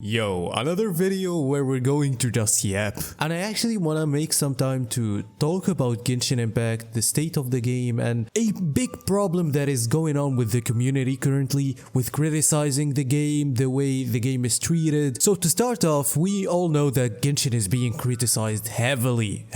Yo, another video where we're going to just yap. And I actually wanna make some time to talk about Genshin Impact, the state of the game, and a big problem that is going on with the community currently, with criticizing the game, the way the game is treated. So to start off, we all know that Genshin is being criticized heavily.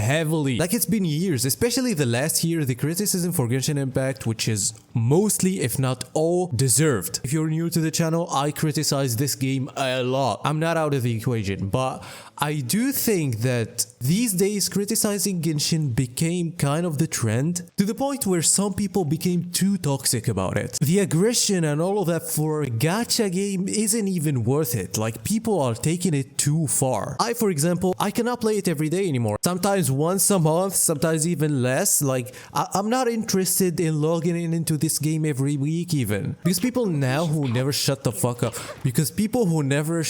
Like it's been years, especially the last year, the criticism for Genshin Impact, which is mostly, if not all, deserved. If you're new to the channel, I criticize this game a lot. I'm not out of the equation, but I do think that these days criticizing Genshin became kind of the trend, to the point where some people became too toxic about it. The aggression and all of that for a gacha game isn't even worth it. Like, people are taking it too far. For example, I cannot play it every day anymore. Sometimes once a month, sometimes even less. Like, I'm not interested in logging into this game every week even. Because people now who never shut the fuck up, because people who never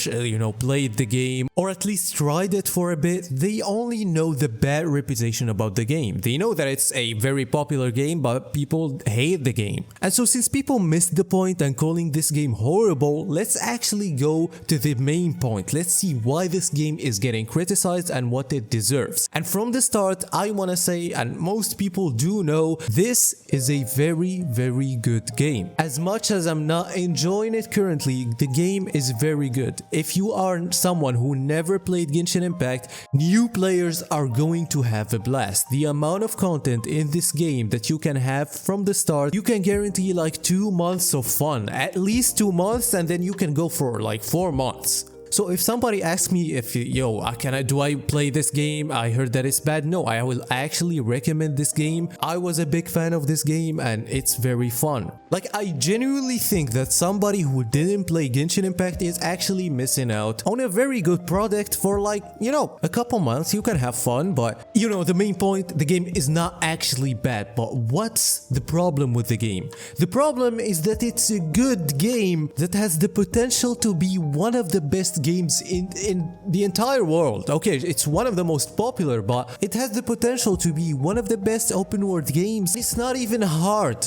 played the game, or at least tried it for a bit, they only know the bad reputation about the game. They know that it's a very popular game, but people hate the game. And so since people missed the point and calling this game horrible, let's actually go to the main point. Let's see why this game is getting criticized and what it deserves. And from the start, I want to say, and most people do know, this is a very good game. As much as I'm not enjoying it currently, the game is very good. If you are someone who never played Genshin Impact, new players are going to have a blast. The amount of content in this game that you can have from the start, you can guarantee like 2 months of fun, at least 2 months, and then you can go for like 4 months. So if somebody asks me if, do I play this game? I heard that it's bad. No, I will actually recommend this game. I was a big fan of this game and it's very fun. Like, I genuinely think that somebody who didn't play Genshin Impact is actually missing out on a very good product for like, a couple months. You can have fun, but the main point, the game is not actually bad. But what's the problem with the game? The problem is that it's a good game that has the potential to be one of the best games in the entire world. Okay, it's one of the most popular, but it has the potential to be one of the best open world games. It's not even hard,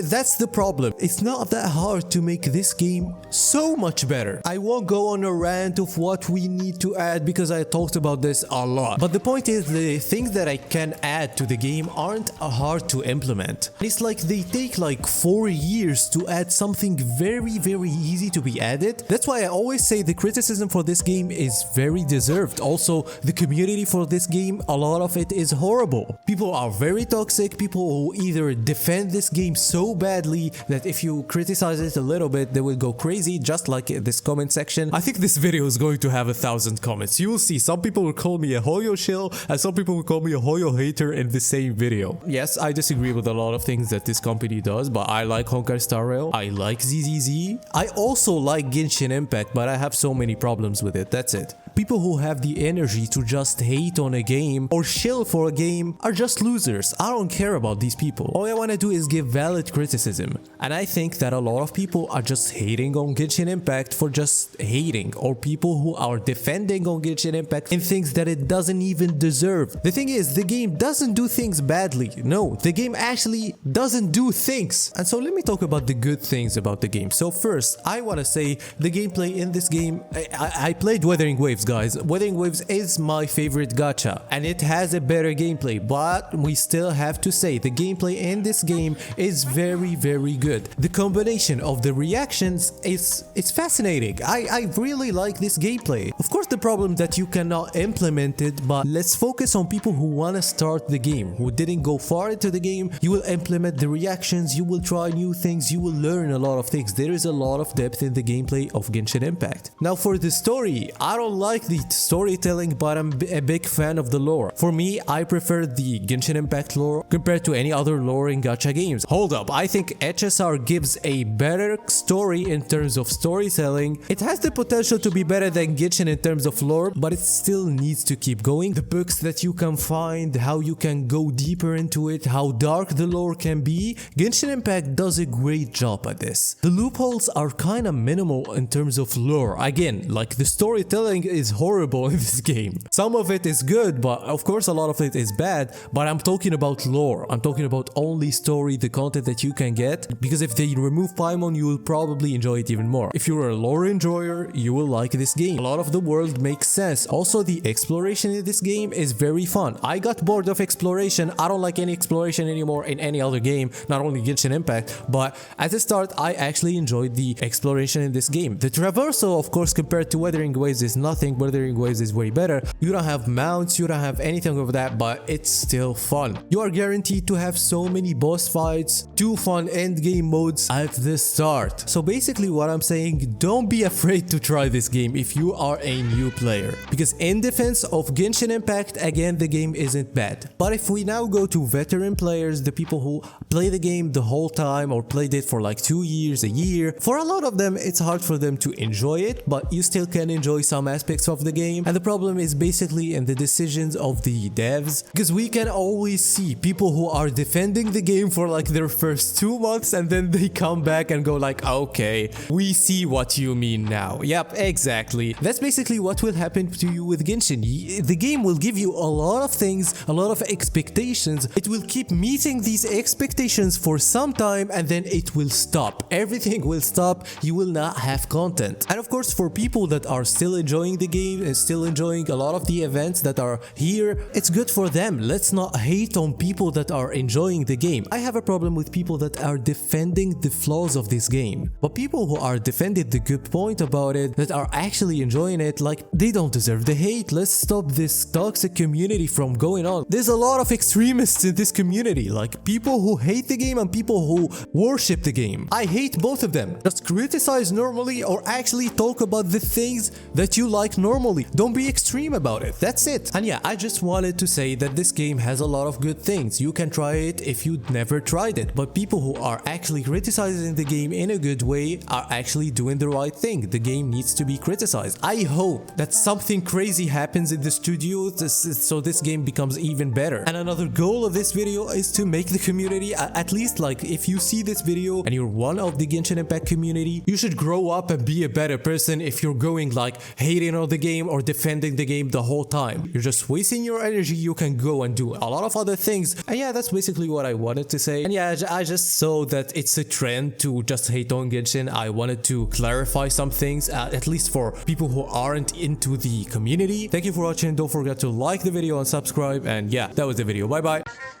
that's the problem. It's not that hard to make this game so much better. I won't go on a rant of what we need to add because I talked about this a lot, but the point is the things that I can add to the game aren't hard to implement. It's like they take like 4 years to add something very easy to be added. That's why I always say the criticism for this game is very deserved. Also, the community for this game, a lot of it is horrible. People are very toxic. People who either defend this game so badly that if you criticize it a little bit, they will go crazy, just like this comment section. I think this video is going to have 1,000 comments. You will see some people will call me a Hoyo shill and some people will call me a Hoyo hater in the same video. Yes, I disagree with a lot of things that this company does, but I like Honkai Star Rail. I like ZZZ. I also like Genshin Impact, but I have so many problems with it. That's it. People who have the energy to just hate on a game or shill for a game are just losers. I don't care about these people. All I want to do is give valid criticism. And I think that a lot of people are just hating on Genshin Impact for just hating, or people who are defending on Genshin Impact in things that it doesn't even deserve. The thing is, the game doesn't do things badly. No, the game actually doesn't do things. And so let me talk about the good things about the game. So first, I want to say the gameplay in this game, I played Wuthering Waves, guys. Wuthering Waves is my favorite gacha and it has a better gameplay, but we still have to say the gameplay in this game is very good. The combination of the reactions it's fascinating. I really like this gameplay. Of course, the problem that you cannot implement it, but let's focus on people who want to start the game, who didn't go far into the game. You will implement the reactions, you will try new things, you will learn a lot of things. There is a lot of depth in the gameplay of Genshin Impact. Now for the story, I don't like the storytelling, but I'm a big fan of the lore. For me, I prefer the Genshin Impact lore compared to any other lore in gacha games. Hold up, I think HSR gives a better story in terms of storytelling. It has the potential to be better than Genshin in terms of lore, but it still needs to keep going. The books that you can find, how you can go deeper into it, how dark the lore can be, Genshin Impact does a great job at this. The loopholes are kinda minimal in terms of lore. Again, again, like the storytelling is horrible in this game. Some of it is good, but of course a lot of it is bad. But I'm talking about lore. I'm talking about only story, the content that you can get. Because if they remove Paimon, you will probably enjoy it even more. If you're a lore enjoyer, you will like this game. A lot of the world makes sense. Also, the exploration in this game is very fun. I got bored of exploration. I don't like any exploration anymore in any other game, not only Genshin Impact. But at the start, I actually enjoyed the exploration in this game. The traversal, of course, compared to Wuthering Waves is nothing. Wuthering Waves is way better. You don't have mounts, you don't have anything of that, but it's still fun. You are guaranteed to have so many boss fights, 2 fun endgame modes at the start. So basically what I'm saying, don't be afraid to try this game if you are a new player. Because in defense of Genshin Impact, again, the game isn't bad. But if we now go to veteran players, the people who play the game the whole time or played it for like 2 years, a year, for a lot of them, it's hard for them to enjoy it, but you still can enjoy some aspects of the game. And the problem is basically in the decisions of the devs, because we can always see people who are defending the game for like their first 2 months and then they come back and go like, okay, we see what you mean now. Yep, exactly. That's basically what will happen to you with Genshin. The game will give you a lot of things, a lot of expectations. It will keep meeting these expectations for some time and then it will stop. Everything will stop. You will not have content. And of course, for people that are still enjoying the game and still enjoying a lot of the events that are here, it's good for them. Let's not hate on people that are enjoying the game. I have a problem with people that are defending the flaws of this game. But people who are defending the good point about it, that are actually enjoying it, like, they don't deserve the hate. Let's stop this toxic community from going on. There's a lot of extremists in this community, like people who hate the game and people who worship the game. I hate both of them. Just criticize normally or actually talk about the things that you like normally. Don't be extreme about it. That's it. And yeah, I just wanted to say that this game has a lot of good things. You can try it if you never tried it. But people who are actually criticizing the game in a good way are actually doing the right thing. The game needs to be criticized. I hope that something crazy happens in the studio so this game becomes even better. And another goal of this video is to make the community, at least like if you see this video and you're one of the Genshin Impact community, you should grow up and be a better person. If you're going like hating on the game or defending the game the whole time, you're just wasting your energy. You can go and do a lot of other things. And yeah, that's basically what I wanted to say. And yeah, I just saw that it's a trend to just hate on Genshin. I wanted to clarify some things, at least for people who aren't into the community. Thank you for watching. Don't forget to like the video and subscribe. And yeah, that was the video. Bye bye.